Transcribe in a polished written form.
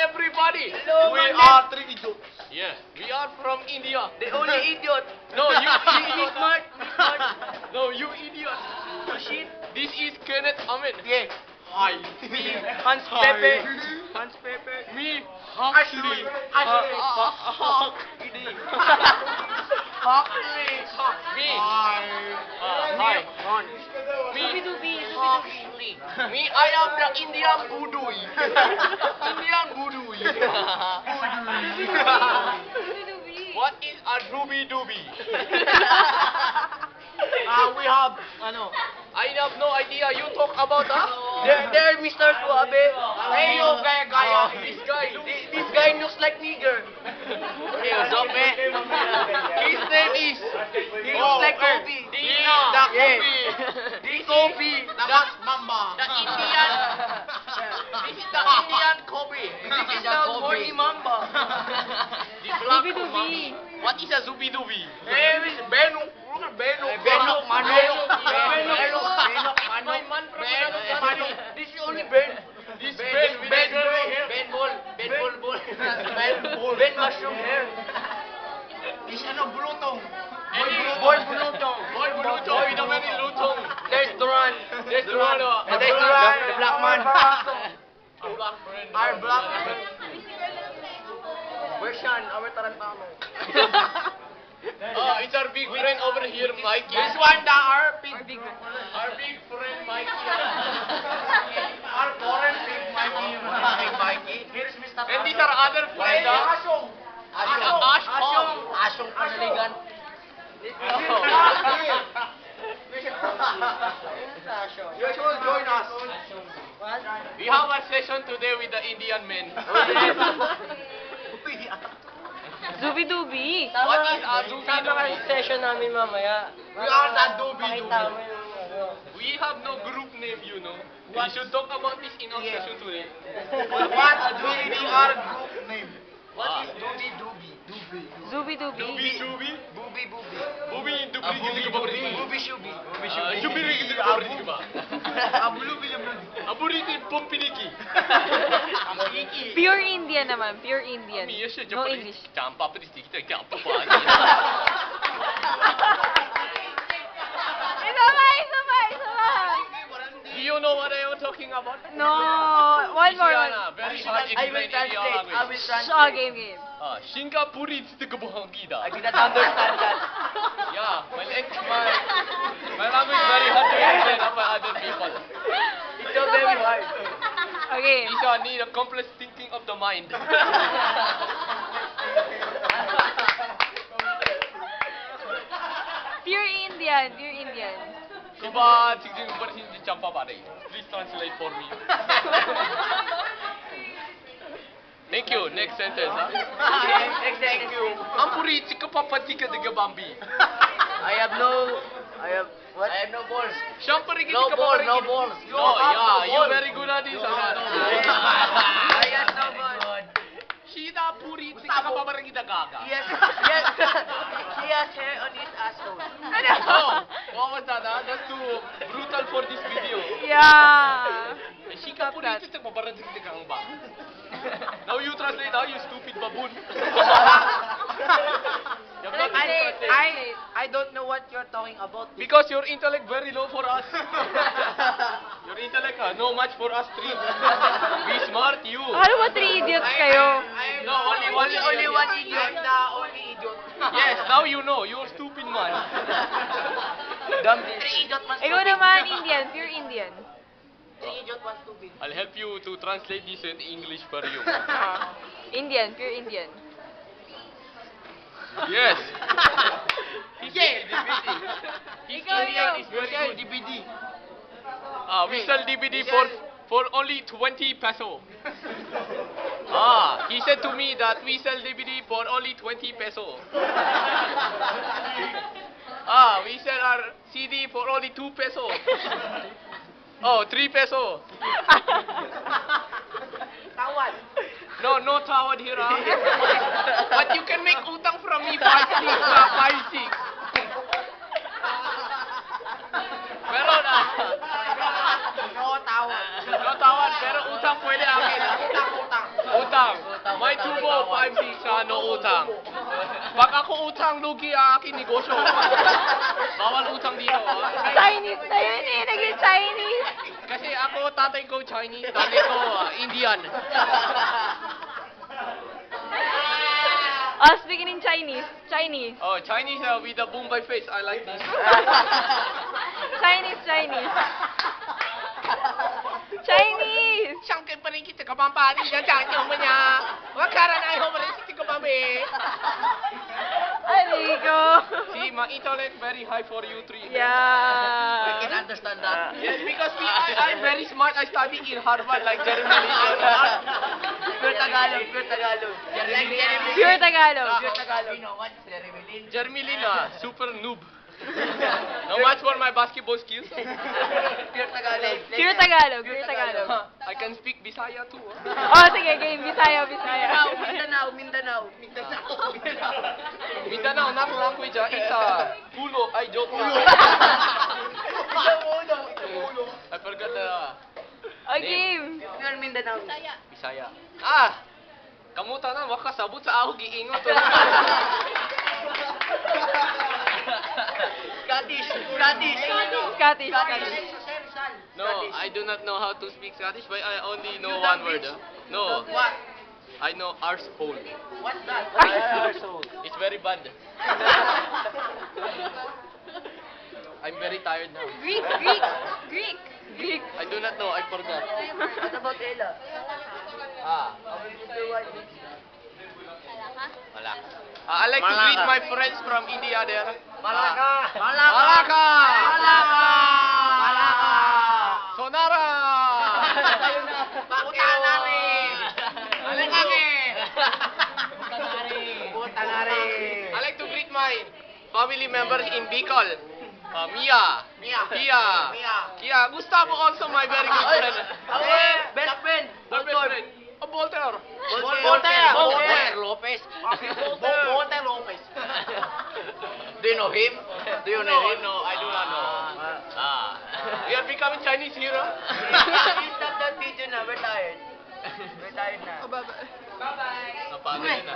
everybody. We are three idiots. Yeah, we are from India. The only idiot. No, you He's smart. No, you idiot. Shit. This is Kenneth Amin. Yeah. Hi. Hans Pepe. Hans Pepe. Me, Huxley. Ashley. Me. Hi. Hi. Me. Huxley. Me, I am the Indian Budui. Indian Budui. What is a doobie doobie? We have, I have no idea. You talk about there, Mr. Suabe. Hey, yo, gaya. This guy looks like nigger. Hey, Zope. His name is. He looks like Kobe. The Kobe. The Kobe. That's Mamba. The Indian. This is the Indian Kobe. This is the horny Mamba. The black Mamba. What is a Zubi Dubi? Hey, Miss Benu. Benok, Manok. My man from Manok. This is only Ben. This Ben mushroom hair. This bulutong. Boy bulutong. Boy Bulutong with a very lutong. There's Duran. There's Dorado. There's Duran. The black man. A black friend. Our black man. Where's Sean? Our Tarantano. It's our big friend over here, Mikey. This one, our big Our big friend, Mikey. Our foreign big Mikey. Here's Mr. And these are other friends. Ashong. Ashong Panaligan. You should join us. We have a session today with the Indian men. Zubi-dubi. What is a Zubi-dubi? Session namin mamaya. We are the Dubi-dubi. Pakita mo yung ano. We have no group name, you know. We should talk about this in our Yeah. session today. What do we our group name? What is Dubi? Zubi-dubi. Dubi-dubi? Bubi. Bubi, dubi-dubi ka ba ba rin? Bubi Shubi. Shubiri ka ba rin ba? Abulubi. Aburitin Pompiniki. Pure Indian naman. Pure Indian. Miya siya, No Japanese. English. Champa pa kita, champa pa. Isa pa. Do you know what I am talking about? No. One more. Isiana, very hard I will explain in your translate. language. Oh, game. Singapore is the kabahangida. I did not understand that. Yeah, my language is very hard to explain by other people. It's so very hard. Okay. Isa need a complex thinking of the mind. Pure Indian. Iba, tignan mo rin hindi champa pare. Please translate for me. Thank you. Next sentence, ha? Thank you. Ampuri, chika papatika de Gabambi. I have no balls. Siyempre, No balls. You have no You're balls. very good at this. I have no balls. Shida puri, chika papaparang gaga. Yes. He has hair on his asshole. Oh, what was that? That's too brutal for this video. Yeah. Shika puri, that. chika papaparang ba? Now you translate, you stupid baboon. You have not translated. I don't know what you're talking about. Because your intellect very low for us. Your intellect, no match for us three. Be smart, you. Ano ba 3 idiots kayo? No, only Only one idiot. idiot. I'm the only idiot. Yes, now you know. You're stupid man. Dumb. 3 idiot was Ikaw naman, Indian. Pure Indian. 3 idiot was stupid. I'll help you to translate this in English for you. Indian. Pure Indian. Yes. Yeah. His Ikaw, Indian ikaw. is very good. DVD. We sell DVD for only 20 peso. He said to me that we sell DVD for only 20 peso. We sell our CD for only 2 peso. 3 peso. Tawad. No tawad here, But you can make utang from me 5-6. Pero No tawad. no tawad, pero utang pwede akin. Utang. Utang. May tubo, 5-6 no utang. Pag ako utang, lugi ang aking negosyo. Bawal utang dito. Chinese na yun eh. Naging Chinese. Kasi ako, tatay ko Chinese, tatay ko Indian. Oh, speaking in Chinese. Chinese. Oh, Chinese with the Bombay face, I like this. Chinese, Chinese. Chinese! 上跟本来去这个帮把你讲讲什么呀？我看了那以后本来是这个帮呗。 Amigo. See, my intellect very high for you three. I can Yeah. understand that. Yes, because I'm very smart. I study in Harvard like Jeremy Lin. Pure Tagalog, pure Tagalog. Pure Tagalog. Pure Tagalog. You know what? Jeremy Lin. Jeremy Lin, super noob. Now much for my basketball skills. Pure Tagalog. Pure Tagalog. Pure Tagalog. I can speak Bisaya too. Oh, sige, game. Bisaya, Bisaya. Mindanao, Mindanao, Mindanao. Mindanao, not language. It's ulo. I joke. I forgot the Oh, game. Pure Mindanao. Bisaya. Ah! Kamuta na, waka sabot sa ako giingot. Scottish, Scottish. Scottish. No, I do not know how to speak Scottish, but I only know one word. No, What? I know arsehole. What's that? It's very bad. I'm very tired now. Greek, Greek, Greek. Greek. I do not know, I forgot. What about Ella? Ah, Mr. White. wala. I like to greet my friends from India there. Malaka. Malaka! Malaka. Malaka. Sonara! Putanari. Alingani! Putanari. I like to greet my family members in Bicol. Mia. Mia. Kia. Mia. Kia. Gustavo also my very good friend. Best friend. My best friend. Oh, Voltaire. Voltaire Lopez. Voltaire Lopez. Do you know him? Do you know him? No, I do not know. We are becoming Chinese here. He's not that video na. We're tired. We're tired na. Napagod na.